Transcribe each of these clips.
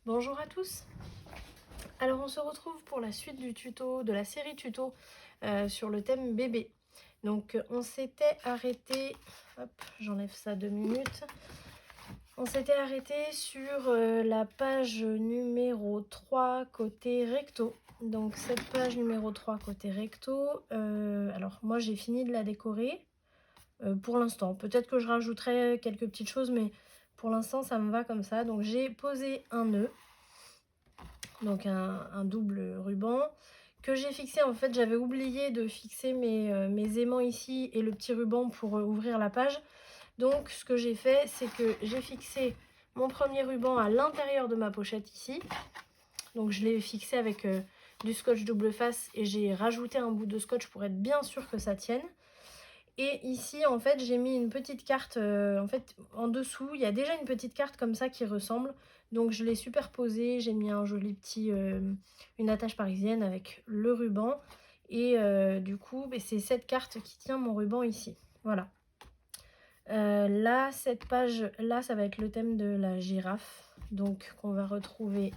Bonjour à tous. Alors on se retrouve pour la suite du tuto, de la série tuto sur le thème bébé. Donc on s'était arrêté, hop, j'enlève ça 2 minutes. On s'était arrêté sur la page numéro 3 côté recto. Donc cette page numéro 3 côté recto, alors moi j'ai fini de la décorer pour l'instant. Peut-être que je rajouterai quelques petites choses, mais pour l'instant ça me va comme ça. Donc j'ai posé un nœud. Donc un double ruban que j'ai fixé. En fait, j'avais oublié de fixer mes aimants ici et le petit ruban pour ouvrir la page. Donc ce que j'ai fait, c'est que j'ai fixé mon premier ruban à l'intérieur de ma pochette ici. Donc je l'ai fixé avec du scotch double face et j'ai rajouté un bout de scotch pour être bien sûr que ça tienne. Et ici, en fait, j'ai mis une petite carte, en fait, en dessous, il y a déjà une petite carte comme ça qui ressemble. Donc, je l'ai superposée, j'ai mis un joli petit, une attache parisienne avec le ruban. Et du coup, c'est cette carte qui tient mon ruban ici. Voilà. Là, cette page-là, ça va être le thème de la girafe. Donc, qu'on va retrouver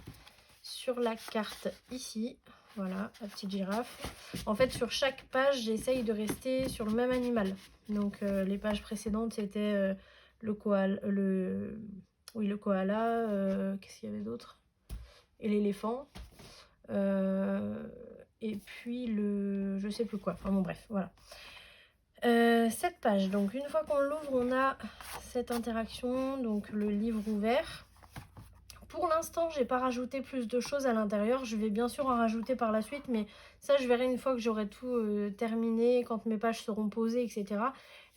sur la carte ici. Voilà, la petite girafe. En fait, sur chaque page, j'essaye de rester sur le même animal. Donc, les pages précédentes, c'était le koala, le koala. Qu'est-ce qu'il y avait d'autre? Et l'éléphant. Et puis je sais plus quoi. Enfin bon, bref, voilà. Cette page, donc une fois qu'on l'ouvre, on a cette interaction, donc le livre ouvert. Pour l'instant, j'ai pas rajouté plus de choses à l'intérieur. Je vais bien sûr en rajouter par la suite, mais ça, je verrai une fois que j'aurai tout terminé, quand mes pages seront posées, etc.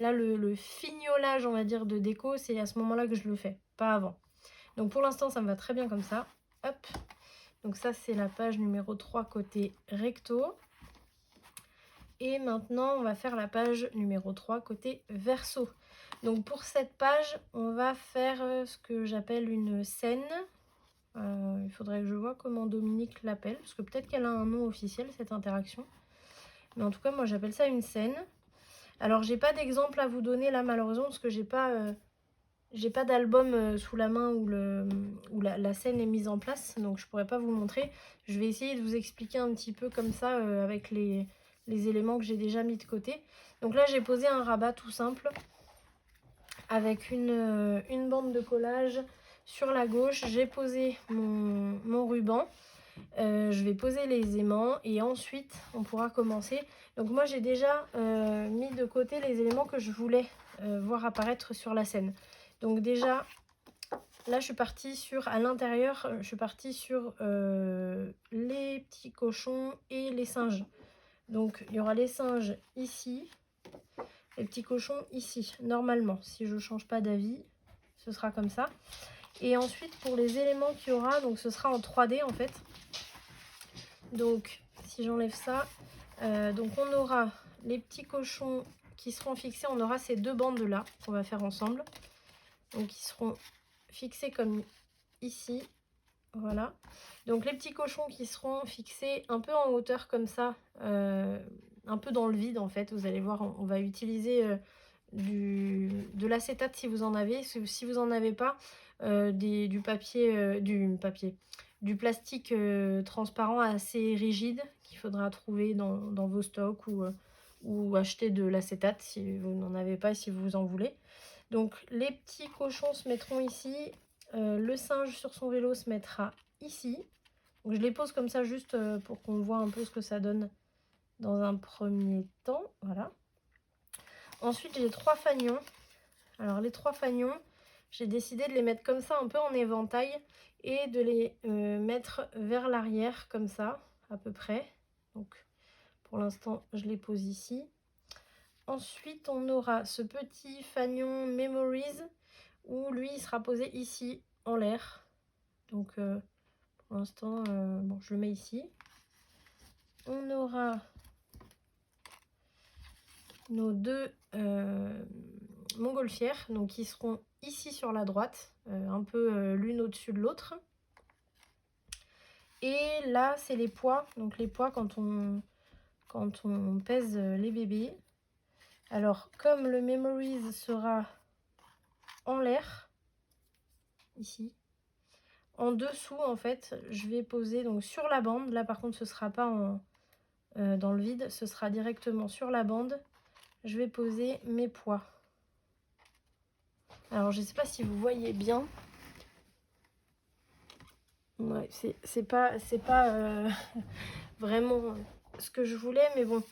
Là, le fignolage, on va dire, de déco, c'est à ce moment-là que je le fais, pas avant. Donc pour l'instant, ça me va très bien comme ça. Hop. Donc ça, c'est la page numéro 3 côté recto. Et maintenant, on va faire la page numéro 3 côté verso. Donc pour cette page, on va faire ce que j'appelle une scène. Il faudrait que je vois comment Dominique l'appelle, parce que peut-être qu'elle a un nom officiel, cette interaction. Mais en tout cas, moi j'appelle ça une scène. Alors j'ai pas d'exemple à vous donner là malheureusement, parce que j'ai pas d'album sous la main où la scène est mise en place, donc je pourrais pas vous montrer. Je vais essayer de vous expliquer un petit peu comme ça avec les éléments que j'ai déjà mis de côté. Donc là j'ai posé un rabat tout simple avec une bande de collage. Sur la gauche, j'ai posé mon ruban. Je vais poser les aimants et ensuite on pourra commencer. Donc moi j'ai déjà mis de côté les éléments que je voulais voir apparaître sur la scène. Donc déjà là je suis partie sur, à l'intérieur, je suis partie sur les petits cochons et les singes. Donc il y aura les singes ici, les petits cochons ici, normalement. Si je ne change pas d'avis, ce sera comme ça. Et ensuite pour les éléments qu'il y aura, donc ce sera en 3D en fait. Donc si j'enlève ça, donc on aura les petits cochons qui seront fixés, on aura ces deux bandes là qu'on va faire ensemble. Donc ils seront fixés comme ici, voilà. Donc les petits cochons qui seront fixés un peu en hauteur comme ça, un peu dans le vide en fait. Vous allez voir, on va utiliser de l'acétate si vous en avez. Si vous en avez pas, du plastique transparent assez rigide qu'il faudra trouver dans vos stocks ou acheter de l'acétate si vous n'en avez pas, si vous en voulez. Donc les petits cochons se mettront ici, le singe sur son vélo se mettra ici. Donc je les pose comme ça juste pour qu'on voit un peu ce que ça donne dans un premier temps. Voilà. Ensuite j'ai 3 fanions. Alors les 3 fanions, j'ai décidé de les mettre comme ça un peu en éventail et de les mettre vers l'arrière comme ça à peu près. Donc pour l'instant je les pose ici. Ensuite on aura ce petit fanion Memories où lui il sera posé ici en l'air. Donc pour l'instant bon, je le mets ici. On aura nos deux montgolfières, donc qui seront ici sur la droite, un peu l'une au-dessus de l'autre. Et là c'est les poids, donc les poids quand on pèse les bébés. Alors comme le Memories sera en l'air ici, en dessous, en fait, je vais poser donc sur la bande. Là, par contre, ce sera pas dans le vide, ce sera directement sur la bande. Je vais poser mes pois. Alors, je ne sais pas si vous voyez bien. Ouais, c'est pas vraiment ce que je voulais, mais bon,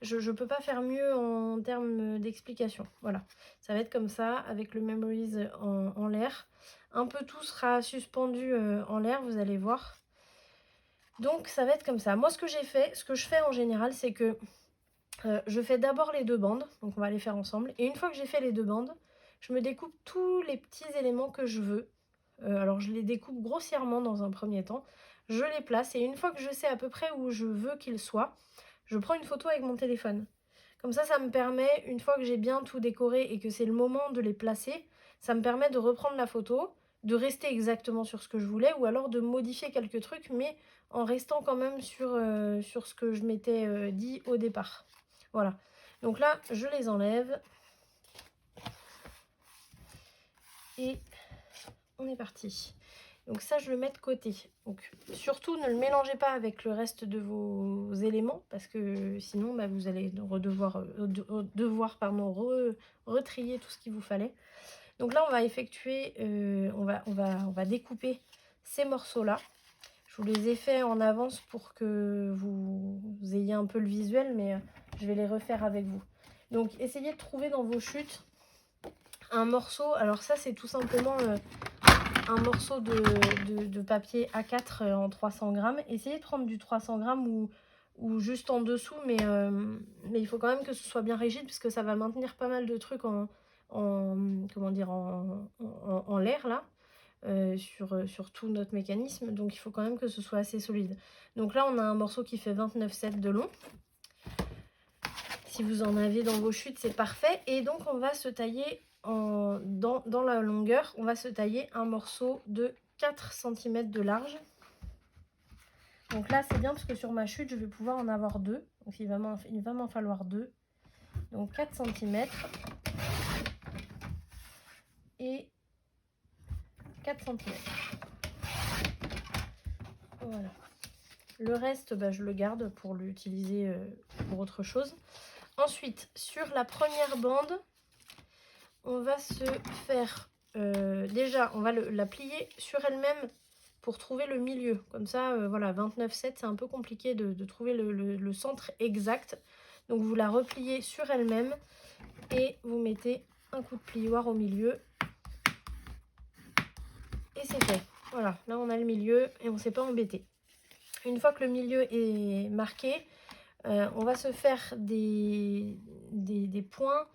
je ne peux pas faire mieux en termes d'explication. Voilà, ça va être comme ça, avec le Memories en l'air. Un peu tout sera suspendu en l'air, vous allez voir. Donc, ça va être comme ça. Moi, ce que je fais en général, c'est que je fais d'abord les deux bandes, donc on va les faire ensemble. Et une fois que j'ai fait les deux bandes, je me découpe tous les petits éléments que je veux. Alors je les découpe grossièrement dans un premier temps, je les place et une fois que je sais à peu près où je veux qu'ils soient, je prends une photo avec mon téléphone. Comme ça me permet, une fois que j'ai bien tout décoré et que c'est le moment de les placer, ça me permet de reprendre la photo, de rester exactement sur ce que je voulais ou alors de modifier quelques trucs, mais en restant quand même sur ce que je m'étais dit au départ. Voilà, donc là je les enlève et on est parti. Donc ça, je le mets de côté. Donc surtout, ne le mélangez pas avec le reste de vos éléments parce que sinon, bah, vous allez devoir retrier tout ce qu'il vous fallait. Donc là, on va effectuer, on va découper ces morceaux-là. Je vous les ai fait en avance pour que vous ayez un peu le visuel, mais je vais les refaire avec vous. Donc essayez de trouver dans vos chutes un morceau. Alors ça, c'est tout simplement un morceau de papier A4 en 300 grammes. Essayez de prendre du 300 grammes ou juste en dessous, mais il faut quand même que ce soit bien rigide puisque ça va maintenir pas mal de trucs comment dire, en l'air là, sur tout notre mécanisme. Donc il faut quand même que ce soit assez solide. Donc là, on a un morceau qui fait 29,7 de long. Si vous en avez dans vos chutes, c'est parfait. Et donc, on va se tailler dans la longueur, on va se tailler un morceau de 4 cm de large. Donc là, c'est bien parce que sur ma chute, je vais pouvoir en avoir deux. Donc il va m'en falloir deux. Donc 4 cm et 4 cm. Voilà. Le reste, bah, je le garde pour l'utiliser pour autre chose. Ensuite, sur la première bande, on va se faire... déjà, on va la plier sur elle-même pour trouver le milieu. Comme ça, voilà, 29,7, c'est un peu compliqué de trouver le centre exact. Donc, vous la repliez sur elle-même et vous mettez un coup de plioir au milieu. Et c'est fait. Voilà, là, on a le milieu et on ne s'est pas embêté. Une fois que le milieu est marqué, on va se faire des points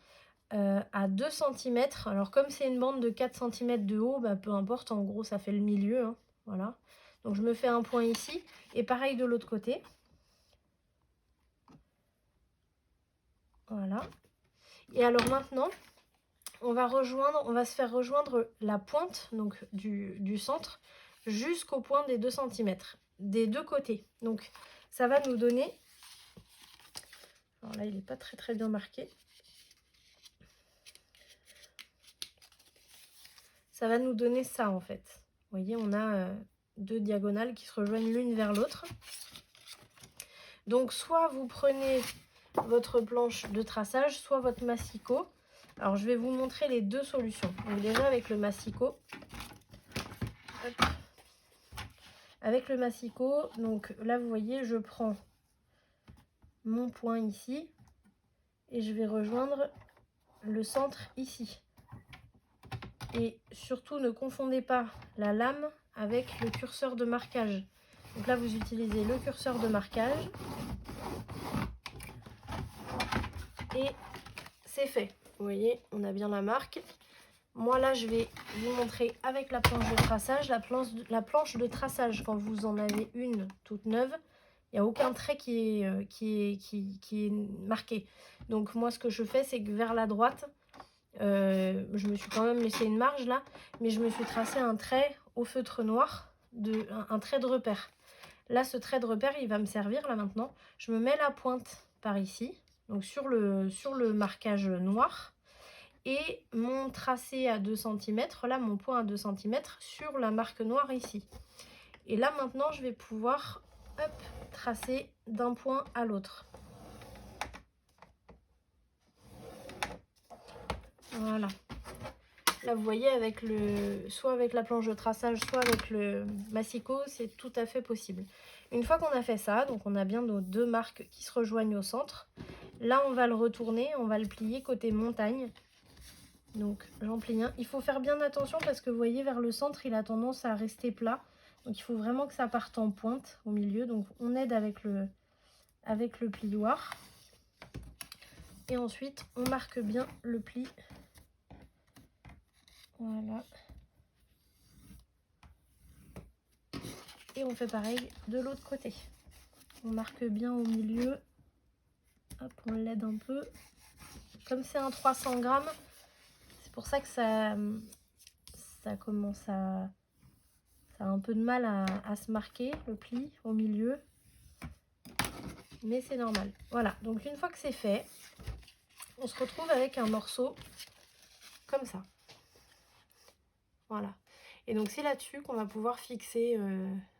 à 2 cm. Alors comme c'est une bande de 4 cm de haut, bah, peu importe, en gros ça fait le milieu, hein, voilà. Donc je me fais un point ici, et pareil de l'autre côté. Voilà. Et alors maintenant, on va se faire rejoindre la pointe donc du centre jusqu'au point des 2 cm, des deux côtés. Donc ça va nous donner, alors là il n'est pas très bien marqué, ça va nous donner ça en fait. Vous voyez, on a deux diagonales qui se rejoignent l'une vers l'autre. Donc soit vous prenez votre planche de traçage, soit votre massicot. Alors je vais vous montrer les deux solutions. Donc déjà avec le massicot. Hop. Avec le massicot, donc là vous voyez, je prends mon point ici et je vais rejoindre le centre ici. Et surtout ne confondez pas la lame avec le curseur de marquage. Donc là vous utilisez le curseur de marquage et c'est fait. Vous voyez, on a bien la marque. Moi là je vais vous montrer avec la planche de traçage. La planche de traçage, quand vous en avez une toute neuve, il n'y a aucun trait qui est marqué. Donc moi ce que je fais, c'est que vers la droite, je me suis quand même laissé une marge là, mais je me suis tracé un trait au feutre noir, un trait de repère. Là ce trait de repère il va me servir là maintenant. Je me mets la pointe par ici, donc sur le marquage noir. et mon tracé à 2 cm, là mon point à 2 cm sur la marque noire ici. Et là maintenant je vais pouvoir hop, tracer d'un point à l'autre. Voilà. Là vous voyez avec soit avec la planche de traçage, soit avec le massicot, c'est tout à fait possible. Une fois qu'on a fait ça, donc on a bien nos deux marques qui se rejoignent au centre. Là on va le retourner, on va le plier côté montagne. Donc j'en plie un. Il faut faire bien attention parce que vous voyez vers le centre il a tendance à rester plat. Donc il faut vraiment que ça parte en pointe au milieu. Donc on aide avec le plioir. Et ensuite on marque bien le pli. Voilà. Et on fait pareil de l'autre côté. On marque bien au milieu. Hop, on l'aide un peu. Comme c'est un 300 grammes, c'est pour ça que ça commence à... Ça a un peu de mal à se marquer, le pli au milieu. Mais c'est normal. Voilà, donc une fois que c'est fait, on se retrouve avec un morceau comme ça. Voilà. Et donc c'est là-dessus qu'on va pouvoir fixer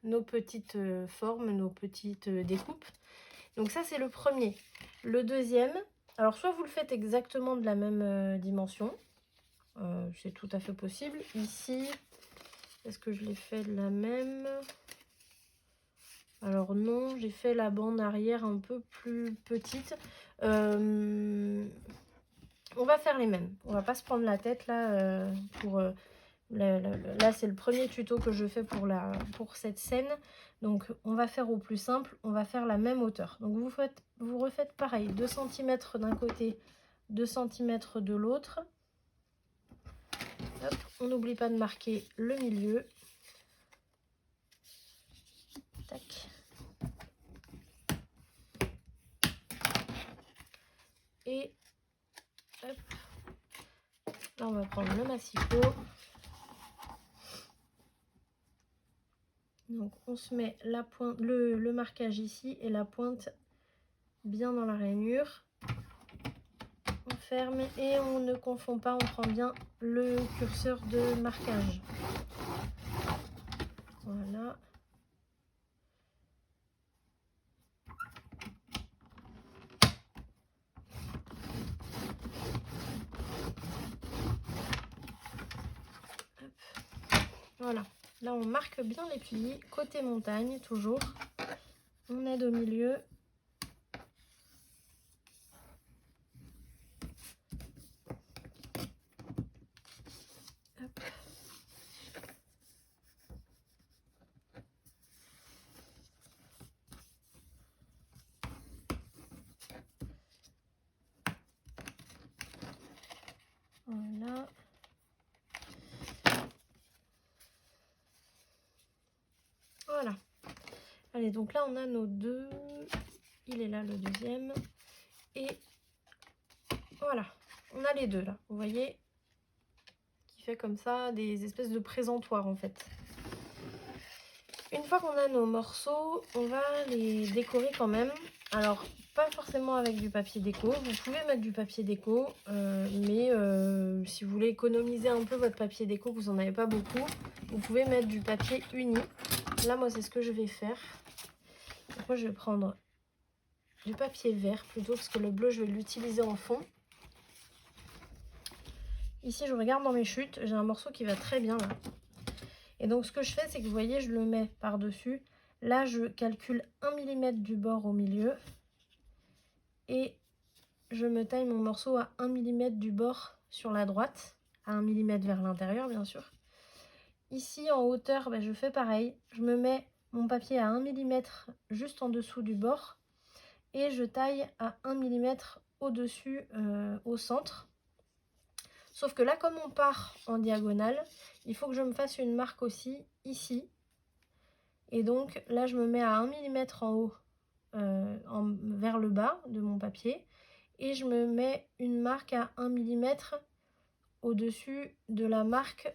nos petites formes, nos petites découpes. Donc ça c'est le premier. Le deuxième, alors soit vous le faites exactement de la même dimension, c'est tout à fait possible. Ici, est-ce que je l'ai fait de la même? Alors non, j'ai fait la bande arrière un peu plus petite. On va faire les mêmes. On va pas se prendre la tête là là c'est le premier tuto que je fais pour cette scène. Donc on va faire au plus simple, on va faire la même hauteur. Donc vous refaites pareil, 2 cm d'un côté, 2 cm de l'autre. On n'oublie pas de marquer le milieu. Tac. Et hop. Là on va prendre le massicot. Donc on se met la pointe, le marquage ici et la pointe bien dans la rainure. On ferme et on ne confond pas, on prend bien le curseur de marquage. Voilà. Hop. Voilà. Là on marque bien les plis, côté montagne toujours. On aide au milieu. Hop. Voilà. Voilà. Allez, donc là on a nos deux. Il est là le deuxième. Et voilà. On a les deux là. Vous voyez, qui fait comme ça des espèces de présentoirs en fait. Une fois qu'on a nos morceaux, on va les décorer quand même. Alors, pas forcément avec du papier déco. Vous pouvez mettre du papier déco, mais si vous voulez économiser un peu votre papier déco, vous n'en avez pas beaucoup, vous pouvez mettre du papier uni. Là, moi, c'est ce que je vais faire. Donc, moi, je vais prendre du papier vert plutôt, parce que le bleu, je vais l'utiliser en fond. Ici, je regarde dans mes chutes, j'ai un morceau qui va très bien là. Et donc ce que je fais, c'est que vous voyez, je le mets par-dessus. Là, je calcule 1 mm du bord au milieu. Et je me taille mon morceau à 1 mm du bord sur la droite. À 1 mm vers l'intérieur, bien sûr. Ici, en hauteur, je fais pareil. Je me mets mon papier à 1 mm juste en dessous du bord. Et je taille à 1 mm au-dessus, au centre. Sauf que là, comme on part en diagonale, il faut que je me fasse une marque aussi ici. Et donc là, je me mets à 1 mm en haut, vers le bas de mon papier. Et je me mets une marque à 1 mm au-dessus de la marque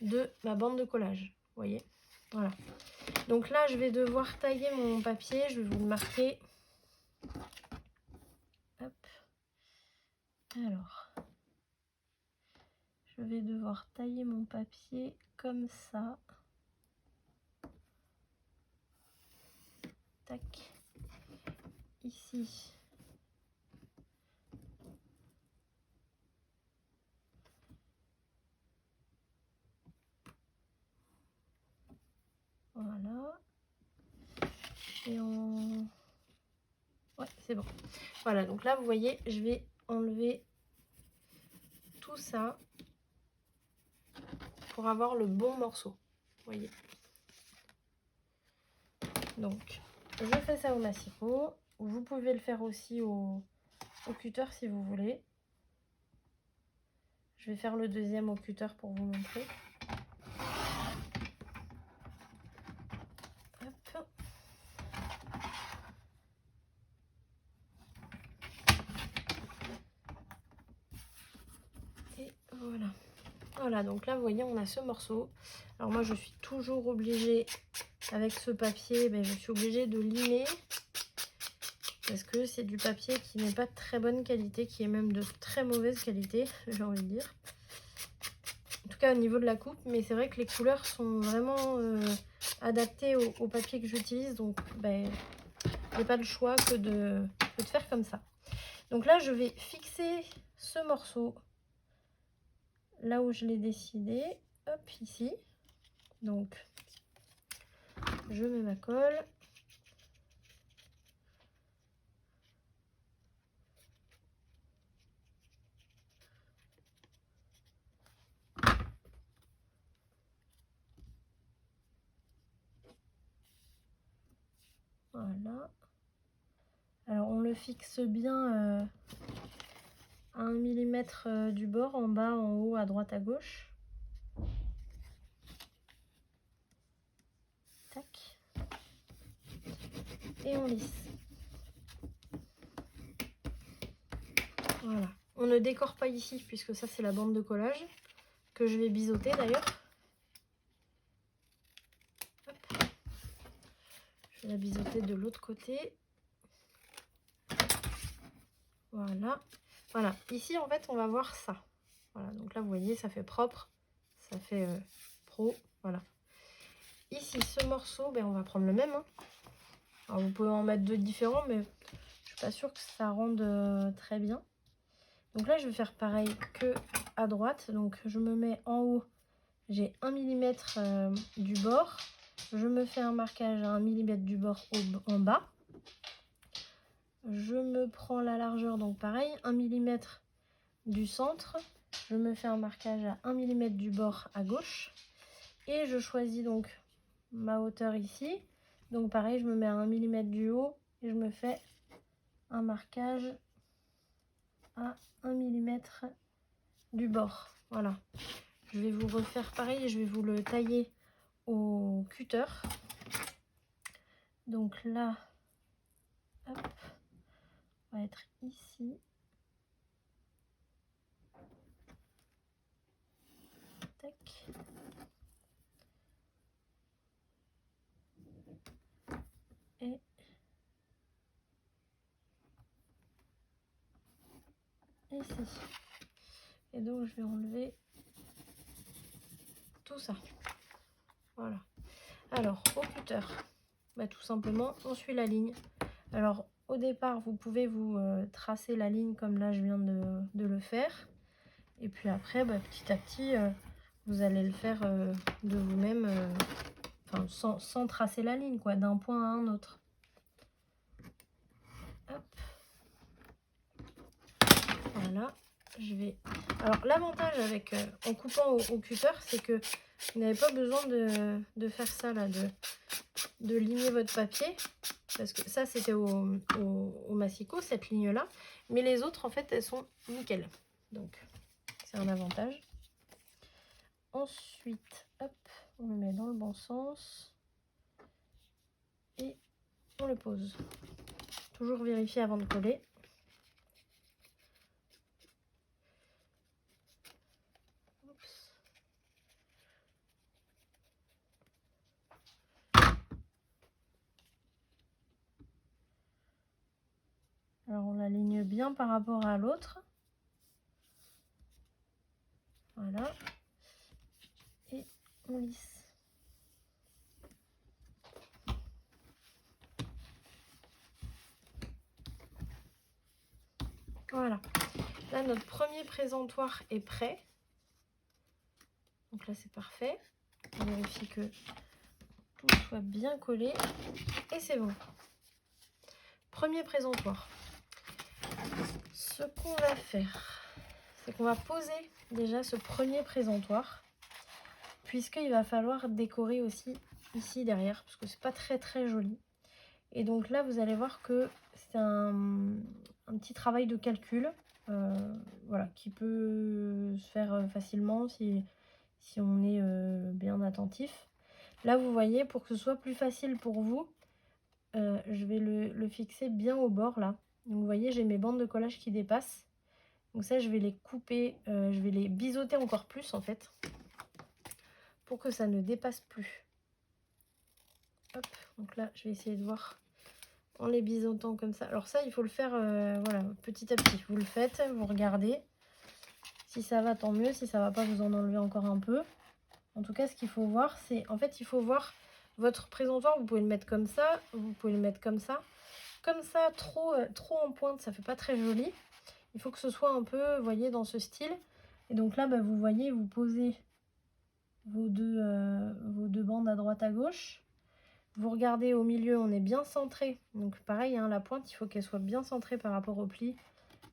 de ma bande de collage. Vous voyez? Voilà. Donc là, je vais devoir tailler mon papier. Je vais vous le marquer. Hop. Alors... je vais devoir tailler mon papier comme ça. Tac. Ici. Voilà. Et on... Ouais, c'est bon. Voilà, donc là, vous voyez, je vais enlever tout ça pour avoir le bon morceau. Vous voyez. Donc, je fais ça au massicot. Vous pouvez le faire aussi au cutter si vous voulez. Je vais faire le deuxième au cutter pour vous montrer. Hop. Et voilà. Voilà, donc là, vous voyez, on a ce morceau. Alors moi, je suis toujours obligée, avec ce papier, je suis obligée de limer. Parce que c'est du papier qui n'est pas de très bonne qualité, qui est même de très mauvaise qualité, j'ai envie de dire. En tout cas, au niveau de la coupe. Mais c'est vrai que les couleurs sont vraiment adaptées au papier que j'utilise. Donc, j'ai pas le choix que de faire comme ça. Donc là, je vais fixer ce morceau là où je l'ai décidé. Hop, ici. Donc, je mets ma colle. Voilà. Alors, on le fixe bien à 1 mm du bord, en bas, en haut, à droite, à gauche. Tac. Et on lisse. Voilà. On ne décore pas ici, puisque ça, c'est la bande de collage, que je vais biseauter d'ailleurs. Je vais la biseauter de l'autre côté. Voilà. Voilà. Ici, en fait, on va voir ça. Voilà. Donc là, vous voyez, ça fait propre. Ça fait pro. Voilà. Ici, ce morceau, on va prendre le même. Hein. Alors, vous pouvez en mettre deux différents, mais je suis pas sûre que ça rende très bien. Donc là, je vais faire pareil que à droite. Donc, je me mets en haut. J'ai 1 mm du bord. Je me fais un marquage à 1 mm du bord en bas. Je me prends la largeur, donc pareil, 1 mm du centre. Je me fais un marquage à 1 mm du bord à gauche. Et je choisis donc ma hauteur ici. Donc pareil, je me mets à 1 mm du haut et je me fais un marquage à 1 mm du bord. Voilà. Je vais vous refaire pareil et je vais vous le tailler au cutter. Donc là, hop, on va être ici. Tac. Et ici. Et donc je vais enlever tout ça. Voilà. Alors au cutter, tout simplement on suit la ligne. Alors au départ vous pouvez vous tracer la ligne comme là je viens de le faire. Et puis après petit à petit vous allez le faire de vous-même, sans tracer la ligne quoi, d'un point à un autre. Hop. Voilà. Je vais... Alors l'avantage avec en coupant au cutter, c'est que vous n'avez pas besoin de faire ça là, de limer votre papier, parce que ça c'était au massicot, cette ligne là, mais les autres en fait elles sont nickel, donc c'est un avantage. Ensuite hop, on le met dans le bon sens et on le pose. Toujours vérifier avant de coller. Alors on l'aligne bien par rapport à l'autre. Voilà. Et on lisse. Voilà. Là, notre premier présentoir est prêt. Donc là, c'est parfait. On vérifie que tout soit bien collé. Et c'est bon. Premier présentoir. Ce qu'on va faire, c'est qu'on va poser déjà ce premier présentoir. Puisqu'il va falloir décorer aussi ici derrière. Parce que c'est pas très joli. Et donc là, vous allez voir que c'est un petit travail de calcul. Voilà, qui peut se faire facilement si on est bien attentif. Là, vous voyez, pour que ce soit plus facile pour vous, je vais le fixer bien au bord là. Donc vous voyez, j'ai mes bandes de collage qui dépassent. Donc ça, je vais les couper, je vais les biseauter encore plus en fait, pour que ça ne dépasse plus. Hop, donc là, je vais essayer de voir en les biseautant comme ça. Alors ça, il faut le faire voilà, petit à petit. Vous le faites, vous regardez. Si ça va, tant mieux. Si ça va pas, vous en enlevez encore un peu. En tout cas, ce qu'il faut voir, c'est... En fait, il faut voir votre présentoir. Vous pouvez le mettre comme ça. Vous pouvez le mettre comme ça. Comme ça, trop en pointe, ça fait pas très joli. Il faut que ce soit un peu, vous voyez, dans ce style. Et donc là, bah, vous voyez, vous posez vos deux bandes à droite à gauche. Vous regardez au milieu, on est bien centré. Donc pareil, hein, la pointe, il faut qu'elle soit bien centrée par rapport au pli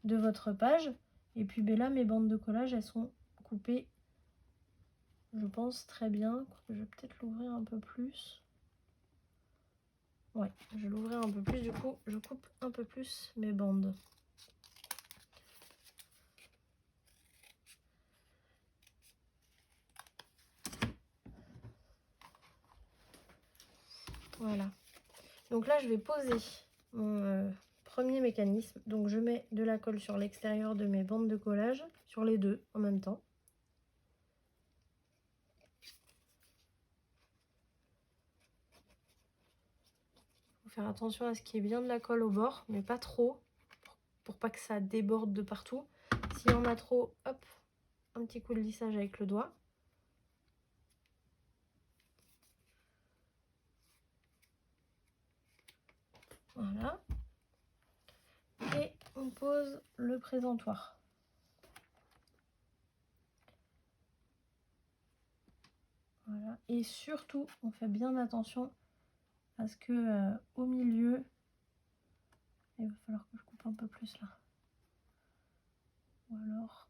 de votre page. Et puis ben là, mes bandes de collage, elles sont coupées, je pense, très bien. Je vais peut-être l'ouvrir un peu plus. Ouais, je vais l'ouvrir un peu plus. Du coup, je coupe un peu plus mes bandes. Voilà. Donc là, je vais poser mon premier mécanisme. Donc je mets de la colle sur l'extérieur de mes bandes de collage, sur les deux en même temps. Faut faire attention à ce qu'il y ait bien de la colle au bord, mais pas trop, pour pas que ça déborde de partout. S'il y en a trop, hop, un petit coup de lissage avec le doigt. Voilà. Et on pose le présentoir. Voilà. Et surtout, on fait bien attention à ce que au milieu, il va falloir que je coupe un peu plus là. Ou alors,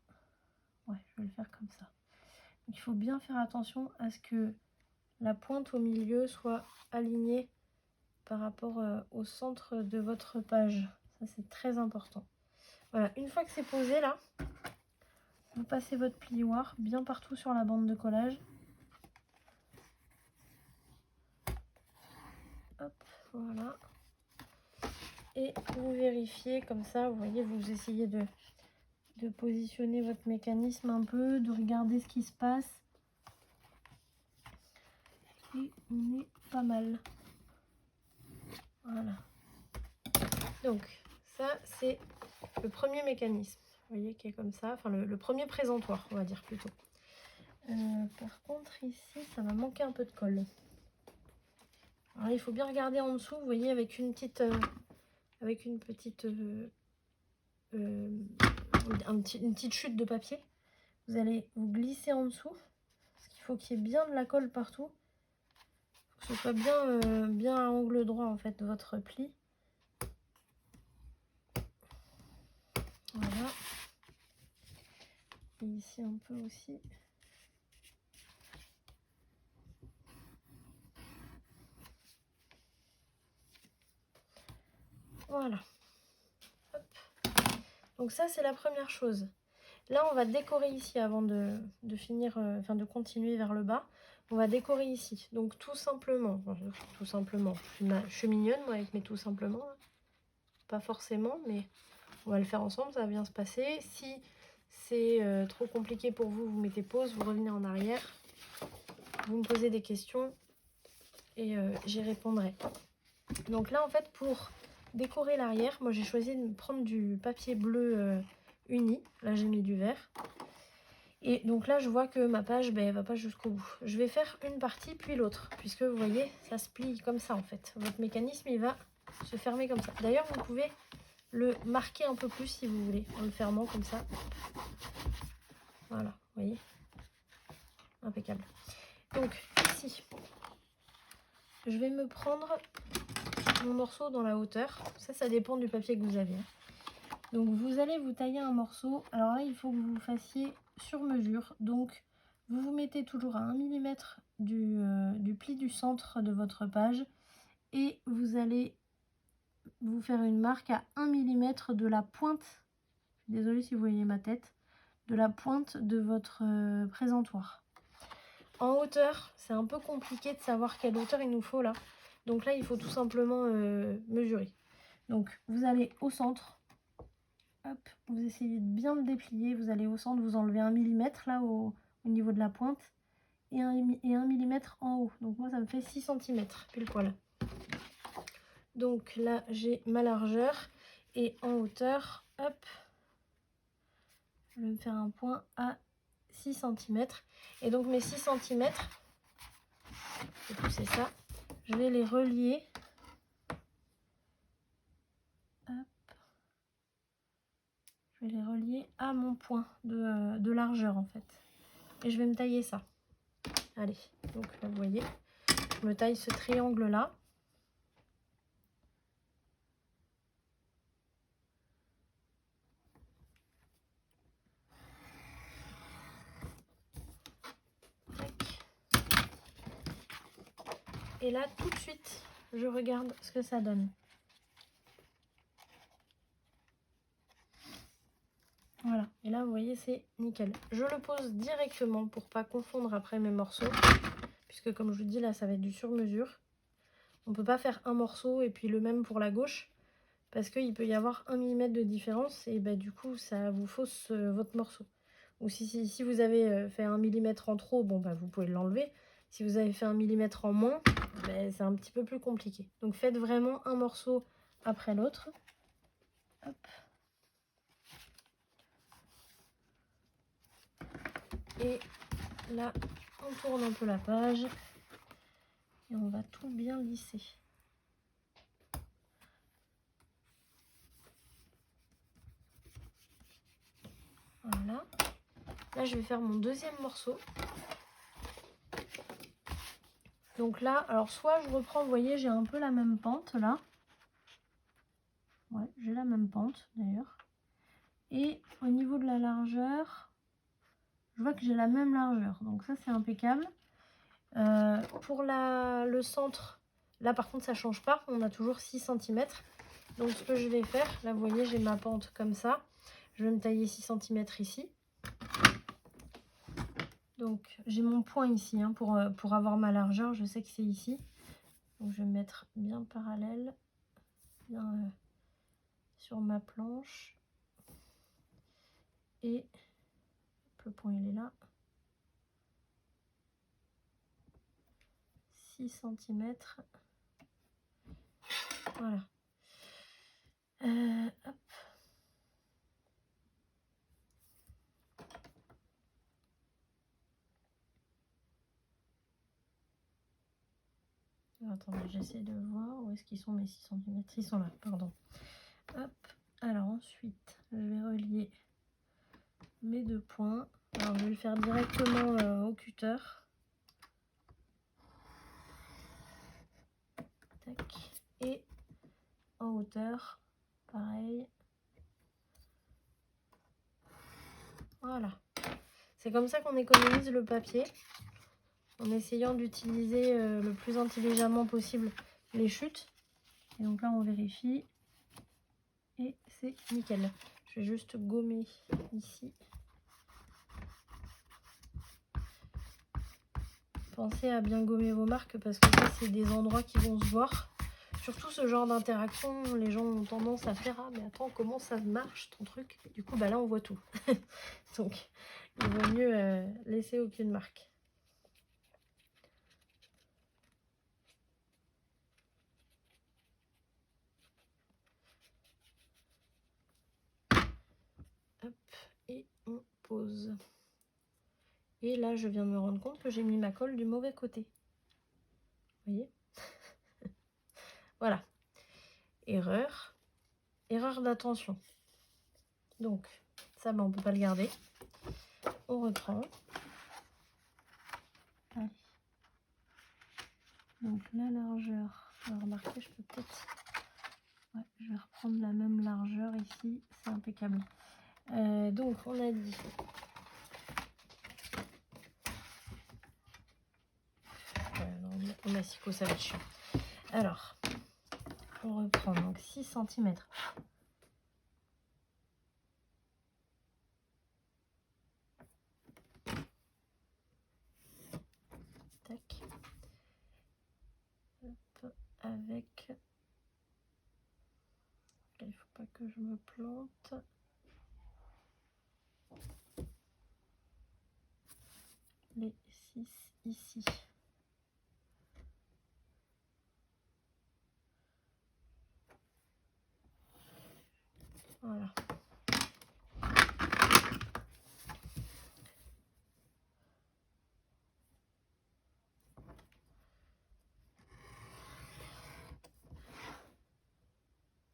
ouais, je vais le faire comme ça. Donc, il faut bien faire attention à ce que la pointe au milieu soit alignée par rapport au centre de votre page. Ça, c'est très important. Voilà, une fois que c'est posé là, vous passez votre plioir bien partout sur la bande de collage. Hop, voilà. Et vous vérifiez comme ça, vous voyez, vous essayez de positionner votre mécanisme un peu, de regarder ce qui se passe. Et on est pas mal. Voilà. Donc, ça, c'est le premier mécanisme. Vous voyez, qui est comme ça. Enfin, le premier présentoir, on va dire plutôt. Par contre, ici, ça va manquer un peu de colle. Alors, il faut bien regarder en dessous, vous voyez, avec une petite... une petite chute de papier. Vous allez vous glisser en dessous. Parce qu'il faut qu'il y ait bien de la colle partout. Il faut que ce soit bien, bien à angle droit, en fait, votre pli. Voilà. Et ici un peu aussi. Voilà. Hop. Donc ça, c'est la première chose. Là, on va décorer ici avant de finir, enfin de continuer vers le bas. On va décorer ici. Donc tout simplement, je suis mignonne moi avec mes tout simplement. Hein. Pas forcément, mais on va le faire ensemble, ça va bien se passer. Si c'est trop compliqué pour vous, vous mettez pause, vous revenez en arrière. Vous me posez des questions et j'y répondrai. Donc là, en fait, pour décorer l'arrière, moi j'ai choisi de prendre du papier bleu uni. Là, j'ai mis du vert. Et donc là, je vois que ma page, ben, elle va pas jusqu'au bout. Je vais faire une partie puis l'autre, puisque vous voyez, ça se plie comme ça en fait. Votre mécanisme, il va se fermer comme ça. D'ailleurs, vous pouvez le marquer un peu plus si vous voulez, en le fermant comme ça. Voilà, vous voyez, impeccable. Donc ici, je vais me prendre mon morceau dans la hauteur. Ça dépend du papier que vous avez. Donc vous allez vous tailler un morceau. Alors là, il faut que vous fassiez sur mesure. Donc vous vous mettez toujours à 1 mm du pli du centre de votre page. Et vous allez vous faire une marque à 1 mm de la pointe. Désolée si vous voyez ma tête. De la pointe de votre présentoir. En hauteur, c'est un peu compliqué de savoir quelle hauteur il nous faut là. Donc là, il faut tout simplement mesurer. Donc vous allez au centre. Hop, vous essayez de bien le déplier. Vous allez au centre, vous enlevez 1 mm là au niveau de la pointe. Et 1 mm en haut. Donc moi, ça me fait 6 cm pile poil. Donc là, j'ai ma largeur. Et en hauteur, hop, je vais me faire un point à 6 cm. Et donc mes 6 cm, je vais pousser ça, je vais les relier. Hop. Je vais les relier à mon point de largeur en fait. Et je vais me tailler ça. Allez, donc là vous voyez, je me taille ce triangle là. Et là, tout de suite, je regarde ce que ça donne. Voilà, et là, vous voyez, c'est nickel. Je le pose directement pour pas confondre après mes morceaux. Puisque comme je vous dis, là, ça va être du sur-mesure. On ne peut pas faire un morceau et puis le même pour la gauche. Parce qu'il peut y avoir 1 mm de différence. Et bah, du coup, ça vous fausse votre morceau. Ou si vous avez fait 1 mm en trop, bon, bah, vous pouvez l'enlever. Si vous avez fait 1 mm en moins, ben, c'est un petit peu plus compliqué. Donc faites vraiment un morceau après l'autre. Hop. Et là, on tourne un peu la page. Et on va tout bien lisser. Voilà. Là, je vais faire mon deuxième morceau. Donc là, alors soit je reprends, vous voyez, j'ai un peu la même pente là. Ouais, j'ai la même pente d'ailleurs. Et au niveau de la largeur, je vois que j'ai la même largeur. Donc ça, c'est impeccable. Pour le centre, là par contre, ça change pas. On a toujours 6 cm. Donc ce que je vais faire, là vous voyez, j'ai ma pente comme ça. Je vais me tailler 6 cm ici. Donc j'ai mon point ici hein, pour avoir ma largeur. Je sais que c'est ici. Donc je vais me mettre bien parallèle, bien sur ma planche. Et le point il est là. 6 cm. Voilà. Hop. Attendez, j'essaie de voir où est-ce qu'ils sont mes 6 cm. Ils sont là, pardon. Hop. Alors ensuite, je vais relier mes deux points. Alors je vais le faire directement au cutter. Tac. Et en hauteur, pareil. Voilà. C'est comme ça qu'on économise le papier. En essayant d'utiliser le plus intelligemment possible les chutes. Et donc là, on vérifie. Et c'est nickel. Je vais juste gommer ici. Pensez à bien gommer vos marques parce que ça, c'est des endroits qui vont se voir. Surtout ce genre d'interaction, les gens ont tendance à faire « Ah, mais attends, comment ça marche ton truc ?» Du coup, bah là, on voit tout. Donc, il vaut mieux laisser aucune marque. Hop, et on pose. Et là, je viens de me rendre compte que j'ai mis ma colle du mauvais côté. Vous voyez? Voilà. Erreur. Erreur d'attention. Donc, ça, on ne peut pas le garder. On reprend. Allez. Donc, la largeur. Alors, remarquez, je peux peut-être... Ouais, je vais reprendre la même largeur ici. C'est impeccable. Donc, on a dit... Au massicot, ça va être chiant. Alors, on reprend donc 6 cm. Tac. Hop, avec... Il ne faut pas que je me plante. Les 6 ici. Voilà.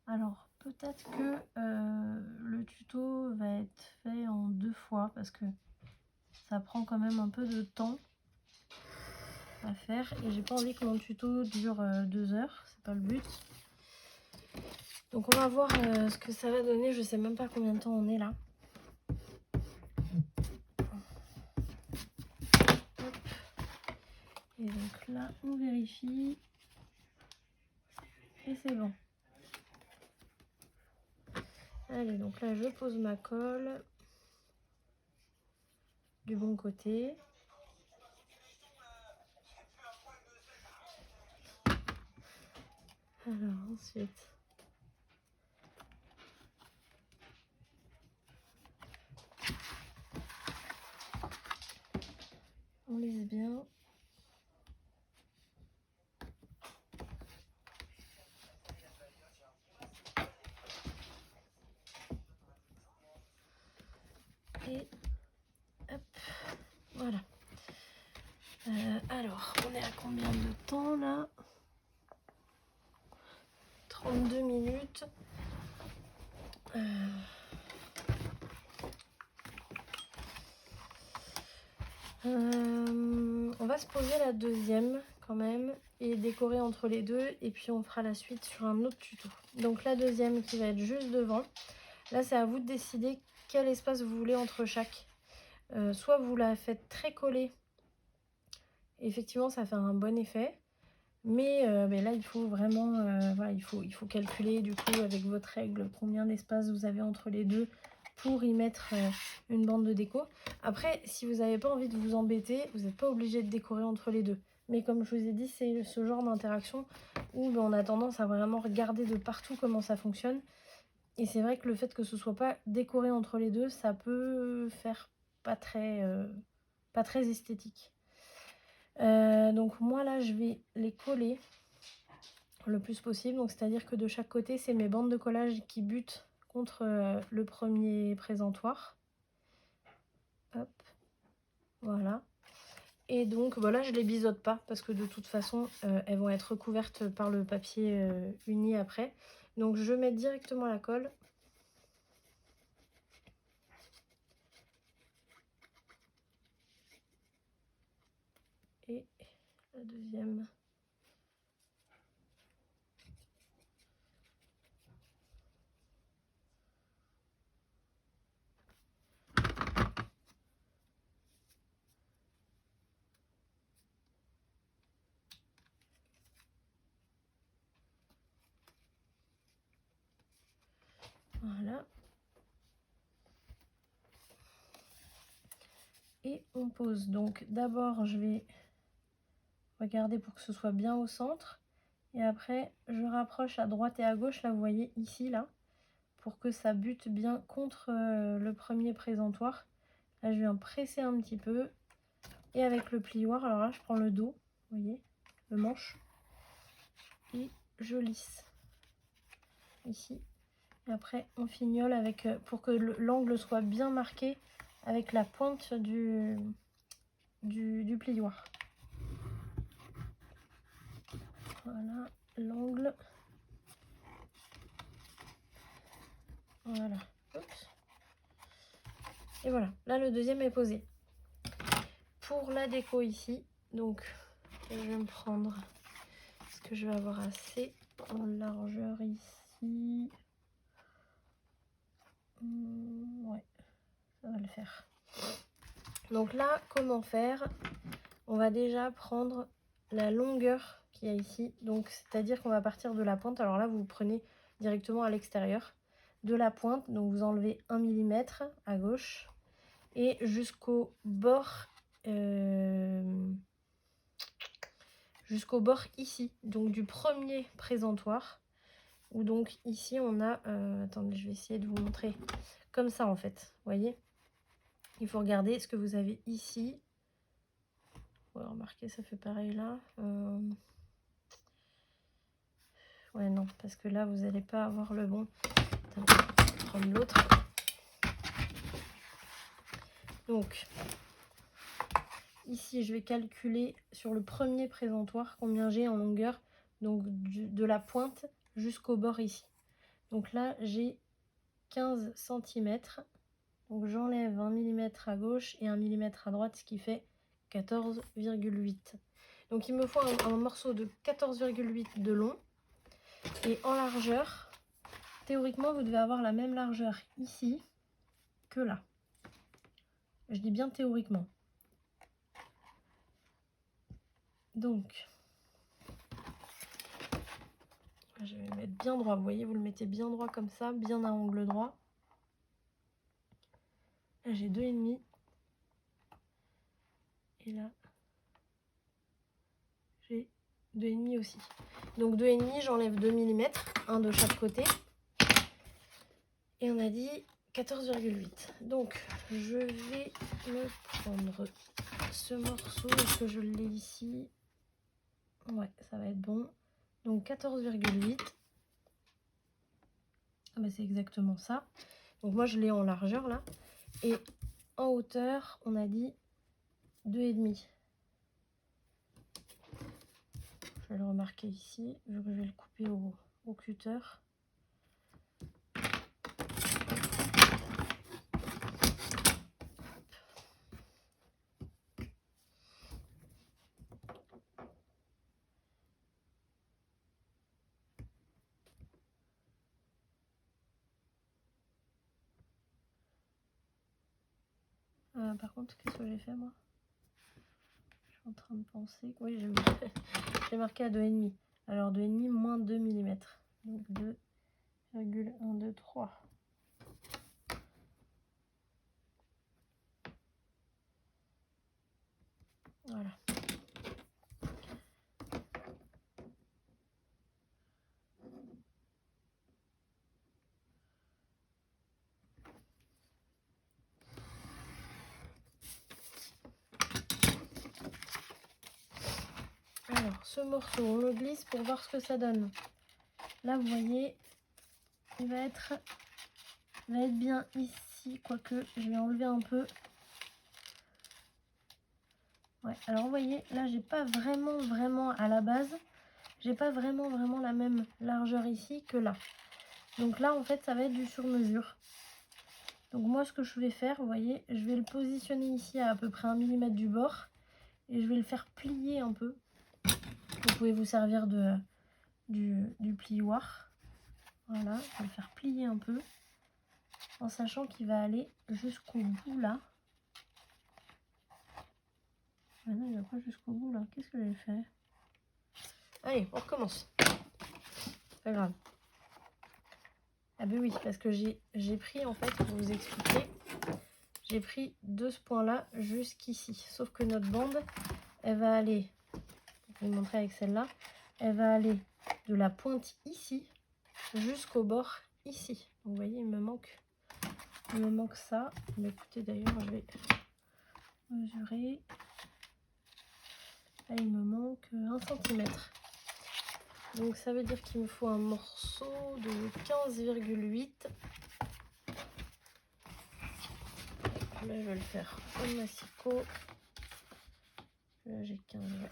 Alors, peut-être que le tuto va être fait en 2 fois parce que ça prend quand même un peu de temps à faire et j'ai pas envie que mon tuto dure 2 heures, c'est pas le but. Donc on va voir ce que ça va donner, je sais même pas combien de temps on est là. Hop. Et donc là on vérifie et c'est bon. Allez, donc là je pose ma colle du bon côté. Alors ensuite, on lisse bien. Et hop, voilà. Alors, on est à combien de temps là? 32 minutes. On va se poser la deuxième quand même et décorer entre les deux et puis on fera la suite sur un autre tuto. Donc la deuxième qui va être juste devant. Là c'est à vous de décider quel espace vous voulez entre chaque. Soit vous la faites très collée. Effectivement ça fait un bon effet. Mais là il faut vraiment voilà, il faut calculer du coup avec votre règle combien d'espace vous avez entre les deux pour y mettre une bande de déco. Après, si vous n'avez pas envie de vous embêter, vous n'êtes pas obligé de décorer entre les deux. Mais comme je vous ai dit, c'est ce genre d'interaction où on a tendance à vraiment regarder de partout comment ça fonctionne. Et c'est vrai que le fait que ce soit pas décoré entre les deux, ça peut faire pas très esthétique. Donc moi là, je vais les coller le plus possible. Donc c'est-à-dire que de chaque côté, c'est mes bandes de collage qui butent contre le premier présentoir. Hop, voilà. Et donc voilà, je les biseaute pas parce que de toute façon, elles vont être recouvertes par le papier uni après. Donc je mets directement la colle. Et la deuxième. Voilà. Et on pose. Donc d'abord, je vais regarder pour que ce soit bien au centre. Et après, je rapproche à droite et à gauche, là, vous voyez, ici, là, pour que ça bute bien contre le premier présentoir. Là, je viens presser un petit peu. Et avec le plioir, alors là, je prends le dos, vous voyez, le manche. Et je lisse ici. Et après, on fignole avec, pour que l'angle soit bien marqué avec la pointe du plioir. Voilà, l'angle. Voilà. Oups. Et voilà, là le deuxième est posé. Pour la déco ici, donc je vais me prendre, est-ce que je vais avoir assez en largeur ici? Ouais, ça va le faire. Donc là, comment faire? On va déjà prendre la longueur qu'il y a ici. Donc c'est-à-dire qu'on va partir de la pointe. Alors là, vous prenez directement à l'extérieur de la pointe. Donc vous enlevez 1 mm à gauche et jusqu'au bord ici, donc du premier présentoir, où donc ici on a attendez, je vais essayer de vous montrer comme ça en fait, vous voyez, il faut regarder ce que vous avez ici. Ouais, remarquez, ça fait pareil là. Ouais, non, parce que là vous n'allez pas avoir le bon. Attendez, je vais prendre l'autre. Donc ici je vais calculer sur le premier présentoir combien j'ai en longueur, donc de la pointe jusqu'au bord ici. Donc là j'ai 15 cm. Donc j'enlève 1 mm à gauche et 1 mm à droite, ce qui fait 14,8. Donc il me faut un morceau de 14,8 de long. Et en largeur, théoriquement, vous devez avoir la même largeur ici que là. Je dis bien théoriquement. Donc, je vais le mettre bien droit. Vous voyez, vous le mettez bien droit comme ça, bien à angle droit. Là, j'ai 2,5. Et là, j'ai 2,5 aussi. Donc 2,5, j'enlève 2 mm, un de chaque côté. Et on a dit 14,8. Donc je vais me prendre ce morceau. Est-ce que je l'ai ici? Ouais, ça va être bon. Donc 14,8. Ah bah c'est exactement ça. Donc moi je l'ai en largeur là. Et en hauteur, on a dit 2,5. Je vais le remarquer ici, vu que je vais le couper au cutter. Par contre, qu'est-ce que j'ai fait moi? Je suis en train de penser. Oui, j'ai marqué à 2,5. Alors 2,5 moins 2 mm. Donc 2,123. Voilà. Alors, ce morceau, on le glisse pour voir ce que ça donne. Là, vous voyez, il va être bien ici, quoique je vais enlever un peu. Ouais, alors vous voyez, là, j'ai pas vraiment à la base, j'ai pas vraiment la même largeur ici que là. Donc là, en fait, ça va être du sur-mesure. Donc moi, ce que je vais faire, vous voyez, je vais le positionner ici à peu près 1 mm du bord et je vais le faire plier un peu. Vous pouvez vous servir du plioir. Voilà, je vais le faire plier un peu en sachant qu'il va aller jusqu'au bout là. Ah non, il va pas jusqu'au bout là. Qu'est-ce que j'ai fait? Allez, on recommence. Pas grave. Ah ben oui, parce que j'ai pris en fait, pour vous expliquer, j'ai pris de ce point là jusqu'ici. Sauf que notre bande, elle va aller, je vais vous montrer avec celle-là, elle va aller de la pointe ici jusqu'au bord ici. Donc, vous voyez, il me manque ça. Mais écoutez, d'ailleurs, je vais mesurer. Là, il me manque 1 cm. Donc ça veut dire qu'il me faut un morceau de 15,8. Là, je vais le faire au massicot. Là j'ai 15, ouais.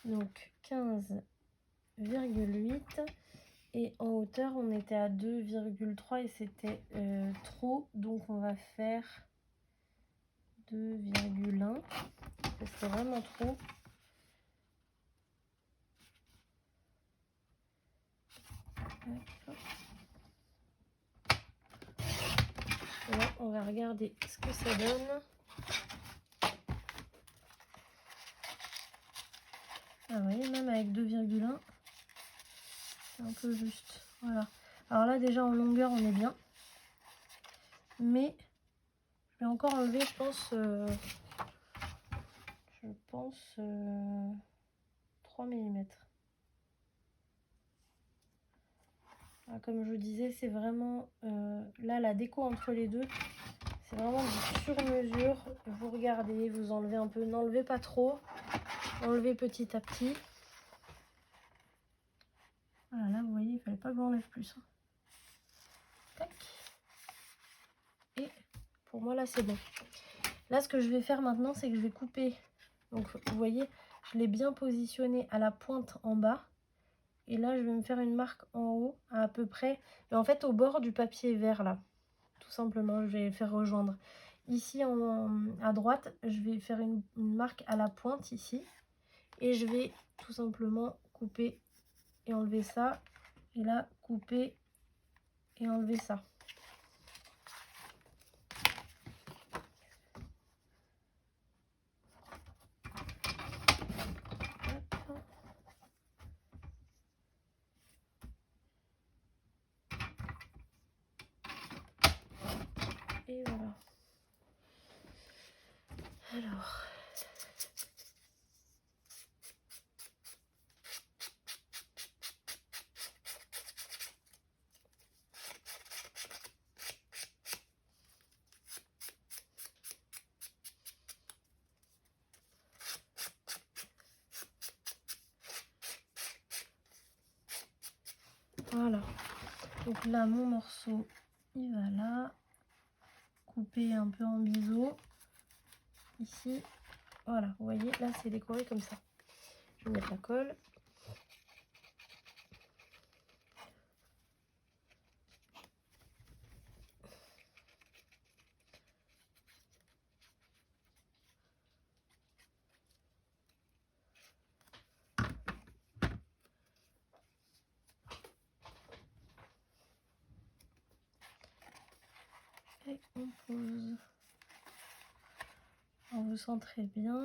Donc 15,8 et en hauteur on était à 2,3 et c'était trop, donc on va faire 2,1 parce que c'était vraiment trop. Là, on va regarder ce que ça donne. Ah, vous voyez, même avec 2,1, c'est un peu juste. Voilà. Alors là, déjà en longueur, on est bien. Mais je vais encore enlever, je pense 3 mm. Comme je vous disais, c'est vraiment là la déco entre les deux. C'est vraiment du sur-mesure. Vous regardez, vous enlevez un peu. N'enlevez pas trop. Enlevez petit à petit. Voilà, là, vous voyez, il fallait pas que j'enlève plus. Tac. Et pour moi, là, c'est bon. Là, ce que je vais faire maintenant, c'est que je vais couper. Donc, vous voyez, je l'ai bien positionné à la pointe en bas. Et là, je vais me faire une marque en haut, à peu près. Et en fait, au bord du papier vert, là. Tout simplement, je vais faire rejoindre. Ici, à droite, je vais faire une marque à la pointe, ici. Et je vais tout simplement couper et enlever ça. Et là, couper et enlever ça. Et voilà. Alors. Voilà. Donc là, mon morceau, il va là. Couper un peu en biseau. Ici. Voilà, vous voyez, là, c'est décoré comme ça. Je vais mettre la colle. Et on pose. On vous centrez bien.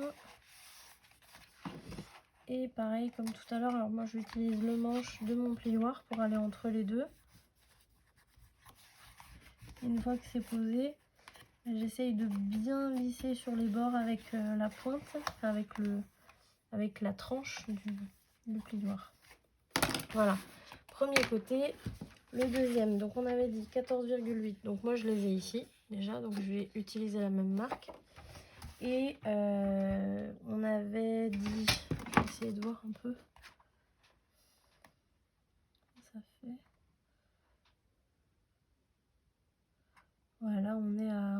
Et pareil, comme tout à l'heure, alors moi j'utilise le manche de mon plioir pour aller entre les deux. Une fois que c'est posé, j'essaye de bien lisser sur les bords avec la pointe, avec la tranche du plioir. Voilà, premier côté. Le deuxième, donc on avait dit 14,8, donc moi je les ai ici déjà, donc je vais utiliser la même marque. Et on avait dit, je vais essayer de voir un peu ça fait. Voilà, on est à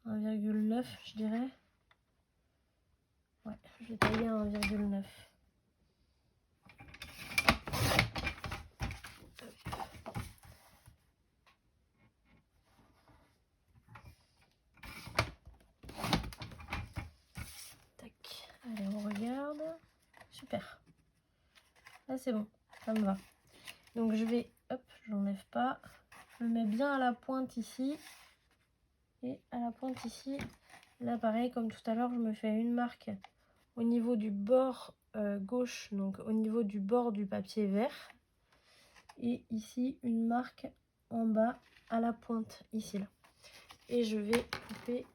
1,9 je dirais. Ouais, je vais tailler à 1,9. Allez, on regarde. Super. Là, c'est bon. Ça me va. Donc, je vais... Hop, je l'enlève pas. Je le mets bien à la pointe ici. Et à la pointe ici. Là, pareil, comme tout à l'heure, je me fais une marque au niveau du bord gauche. Donc, au niveau du bord du papier vert. Et ici, une marque en bas à la pointe. Ici, là. Et je vais couper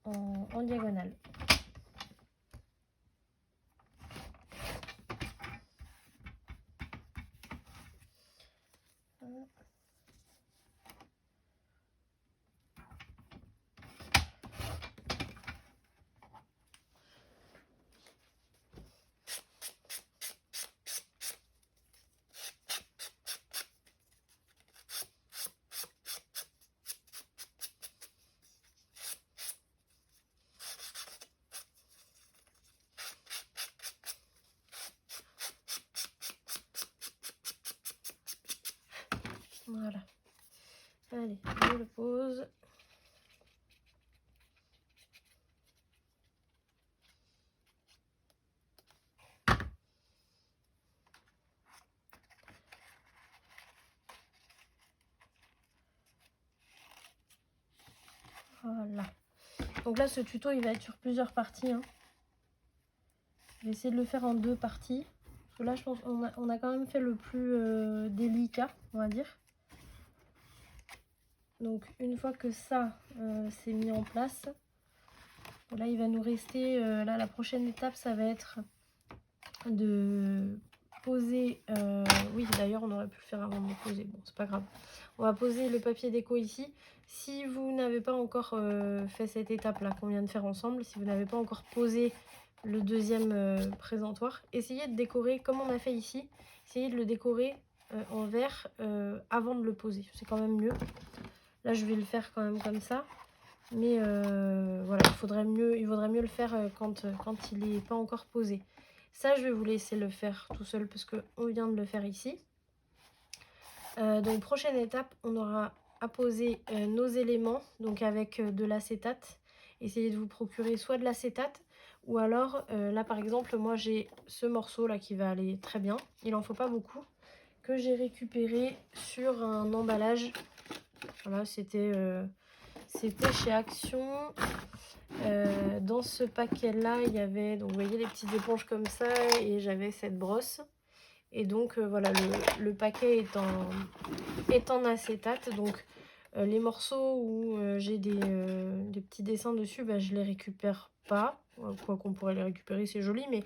en diagonale. Voilà. Allez, je le pose. Voilà. Donc là, ce tuto, il va être sur plusieurs parties. Hein. Je vais essayer de le faire en 2 parties. Parce que là, je pense qu'on a quand même fait le plus délicat, on va dire. Donc, une fois que ça, c'est mis en place, là, il va nous rester... là, la prochaine étape, ça va être de poser... oui, d'ailleurs, on aurait pu le faire avant de le poser. Bon, c'est pas grave. On va poser le papier déco ici. Si vous n'avez pas encore fait cette étape-là qu'on vient de faire ensemble, si vous n'avez pas encore posé le deuxième présentoir, essayez de décorer comme on a fait ici. Essayez de le décorer en verre avant de le poser. C'est quand même mieux. Là, je vais le faire quand même comme ça. Mais voilà, il vaudrait mieux le faire quand il n'est pas encore posé. Ça, je vais vous laisser le faire tout seul parce qu'on vient de le faire ici. Donc, prochaine étape, on aura à poser nos éléments, donc avec de l'acétate. Essayez de vous procurer soit de l'acétate, ou alors, là par exemple, moi j'ai ce morceau là qui va aller très bien. Il en faut pas beaucoup, que j'ai récupéré sur un emballage. Voilà, c'était chez Action. Dans ce paquet là, il y avait, donc vous voyez les petites éponges comme ça, et j'avais cette brosse. Et donc voilà, le paquet est en acétate. Donc les morceaux où j'ai des petits dessins dessus, bah, je les récupère pas. Quoi qu'on pourrait les récupérer, c'est joli, mais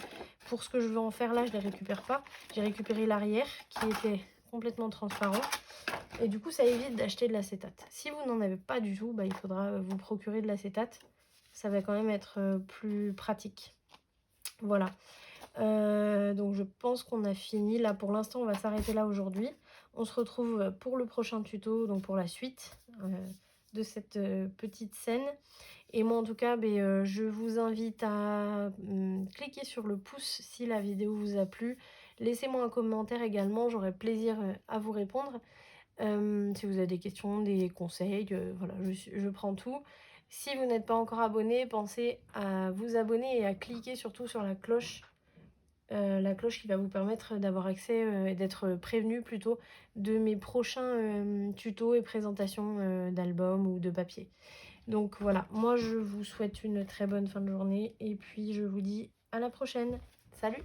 pour ce que je veux en faire là, je les récupère pas. J'ai récupéré l'arrière qui était complètement transparent. Et du coup, ça évite d'acheter de l'acétate. Si vous n'en avez pas du tout, bah, il faudra vous procurer de l'acétate. Ça va quand même être plus pratique. Voilà. Donc je pense qu'on a fini. Là pour l'instant on va s'arrêter là aujourd'hui. On se retrouve pour le prochain tuto, donc pour la suite de cette petite scène. Et moi en tout cas, je vous invite à cliquer sur le pouce si la vidéo vous a plu. Laissez-moi un commentaire également, j'aurai plaisir à vous répondre. Si vous avez des questions, des conseils, voilà, je prends tout. Si vous n'êtes pas encore abonné, pensez à vous abonner et à cliquer surtout sur la cloche qui va vous permettre d'avoir accès et d'être prévenu plutôt de mes prochains tutos et présentations d'albums ou de papier. Donc voilà, moi je vous souhaite une très bonne fin de journée et puis je vous dis à la prochaine. Salut!